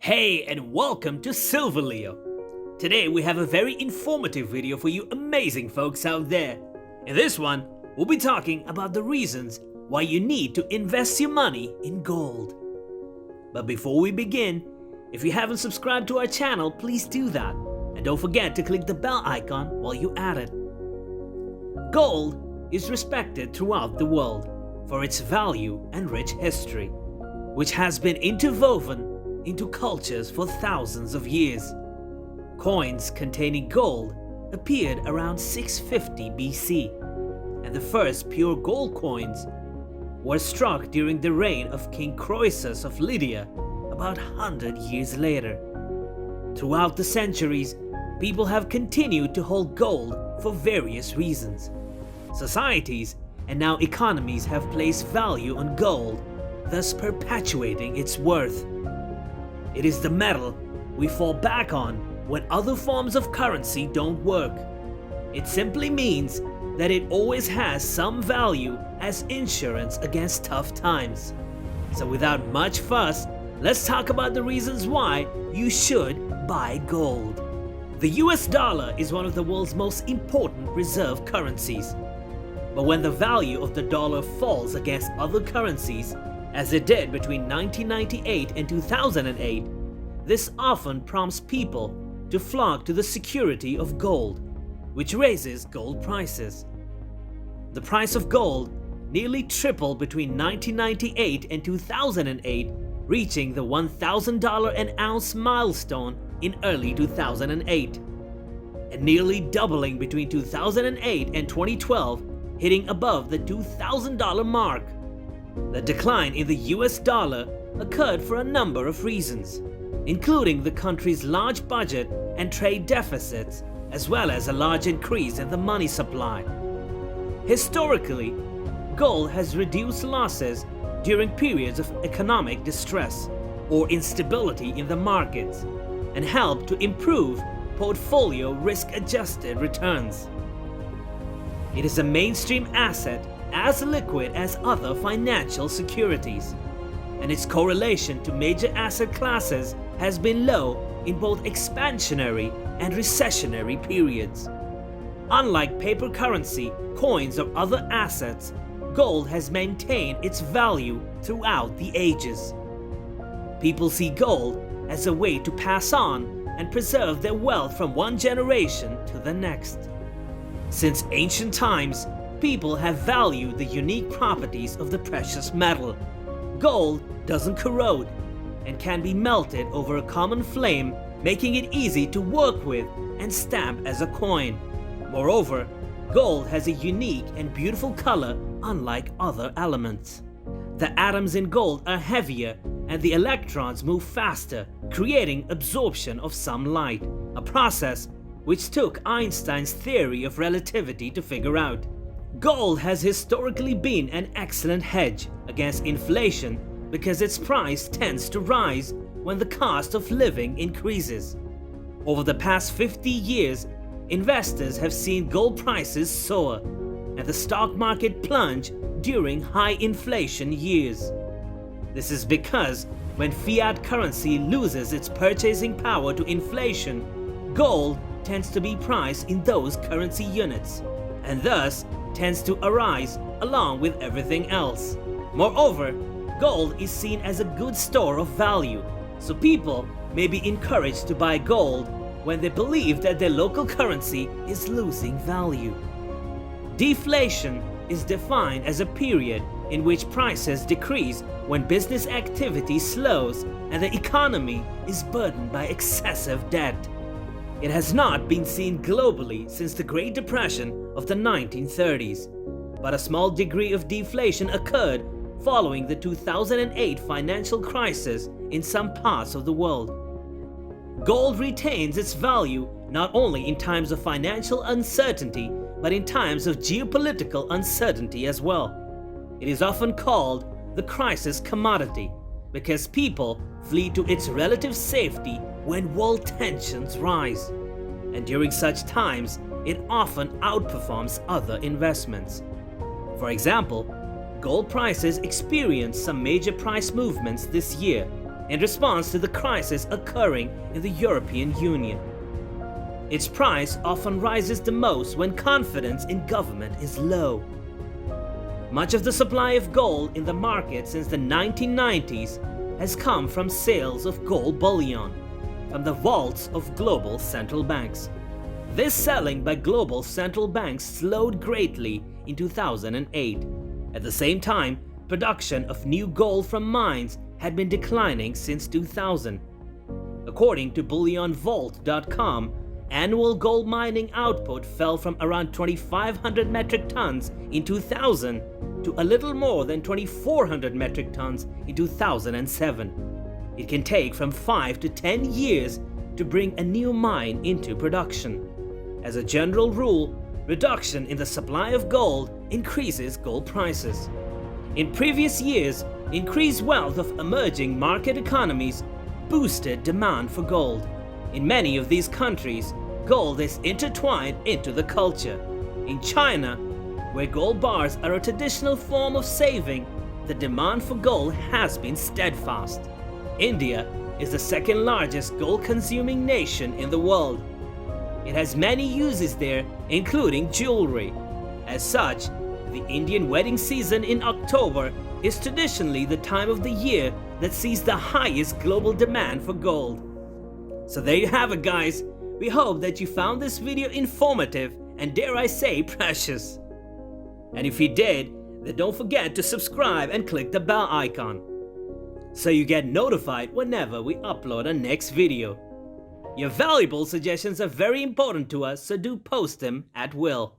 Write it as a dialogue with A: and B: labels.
A: Hey and welcome to Silver Leo. Today we have a very informative video for you amazing folks out there. In this one, we'll be talking about the reasons why you need to invest your money in gold. But before we begin, if you haven't subscribed to our channel, please do that. And don't forget to click the bell icon while you're at it. Gold is respected throughout the world for its value and rich history, which has been interwoven into cultures for thousands of years. Coins containing gold appeared around 650 BC, and the first pure gold coins were struck during the reign of King Croesus of Lydia about 100 years later. Throughout the centuries, people have continued to hold gold for various reasons. Societies and now economies have placed value on gold, thus perpetuating its worth. It is the metal we fall back on when other forms of currency don't work. It simply means that it always has some value as insurance against tough times. So without much fuss, let's talk about the reasons why you should buy gold. The US dollar is one of the world's most important reserve currencies. But when the value of the dollar falls against other currencies, as it did between 1998 and 2008, this often prompts people to flock to the security of gold, which raises gold prices. The price of gold nearly tripled between 1998 and 2008, reaching the $1,000 an ounce milestone in early 2008, and nearly doubling between 2008 and 2012, hitting above the $2,000 mark. The decline in the US dollar occurred for a number of reasons, including the country's large budget and trade deficits, as well as a large increase in the money supply. Historically, gold has reduced losses during periods of economic distress or instability in the markets and helped to improve portfolio risk-adjusted returns. It is a mainstream asset as liquid as other financial securities, and its correlation to major asset classes has been low in both expansionary and recessionary periods. Unlike paper currency, coins, or other assets, gold has maintained its value throughout the ages. People see gold as a way to pass on and preserve their wealth from one generation to the next. Since ancient times, people have valued the unique properties of the precious metal. Gold doesn't corrode and can be melted over a common flame, making it easy to work with and stamp as a coin. Moreover, gold has a unique and beautiful color unlike other elements. The atoms in gold are heavier and the electrons move faster, creating absorption of some light, a process which took Einstein's theory of relativity to figure out. Gold has historically been an excellent hedge against inflation because its price tends to rise when the cost of living increases. Over the past 50 years, investors have seen gold prices soar and the stock market plunge during high inflation years. This is because when fiat currency loses its purchasing power to inflation, gold tends to be priced in those currency units and thus tends to arise along with everything else. Moreover, gold is seen as a good store of value, so people may be encouraged to buy gold when they believe that their local currency is losing value. Deflation is defined as a period in which prices decrease when business activity slows and the economy is burdened by excessive debt. It has not been seen globally since the Great Depression of the 1930s, but a small degree of deflation occurred following the 2008 financial crisis in some parts of the world. Gold retains its value not only in times of financial uncertainty, but in times of geopolitical uncertainty as well. It is often called the crisis commodity because people flee to its relative safety when world tensions rise. And during such times, it often outperforms other investments. For example, gold prices experienced some major price movements this year, in response to the crisis occurring in the European Union. Its price often rises the most when confidence in government is low. Much of the supply of gold in the market since the 1990s has come from sales of gold bullion from the vaults of global central banks. This selling by global central banks slowed greatly in 2008. At the same time, production of new gold from mines had been declining since 2000. According to bullionvault.com, annual gold mining output fell from around 2,500 metric tons in 2000 to a little more than 2,400 metric tons in 2007. It can take from 5 to 10 years to bring a new mine into production. As a general rule, reduction in the supply of gold increases gold prices. In previous years, increased wealth of emerging market economies boosted demand for gold. In many of these countries, gold is intertwined into the culture. In China, where gold bars are a traditional form of saving, the demand for gold has been steadfast. India is the second largest gold-consuming nation in the world. It has many uses there, including jewelry. As such, the Indian wedding season in October is traditionally the time of the year that sees the highest global demand for gold. So there you have it, guys. We hope that you found this video informative and, dare I say, precious. And if you did, then don't forget to subscribe and click the bell icon so you get notified whenever we upload our next video. Your valuable suggestions are very important to us, so do post them at will.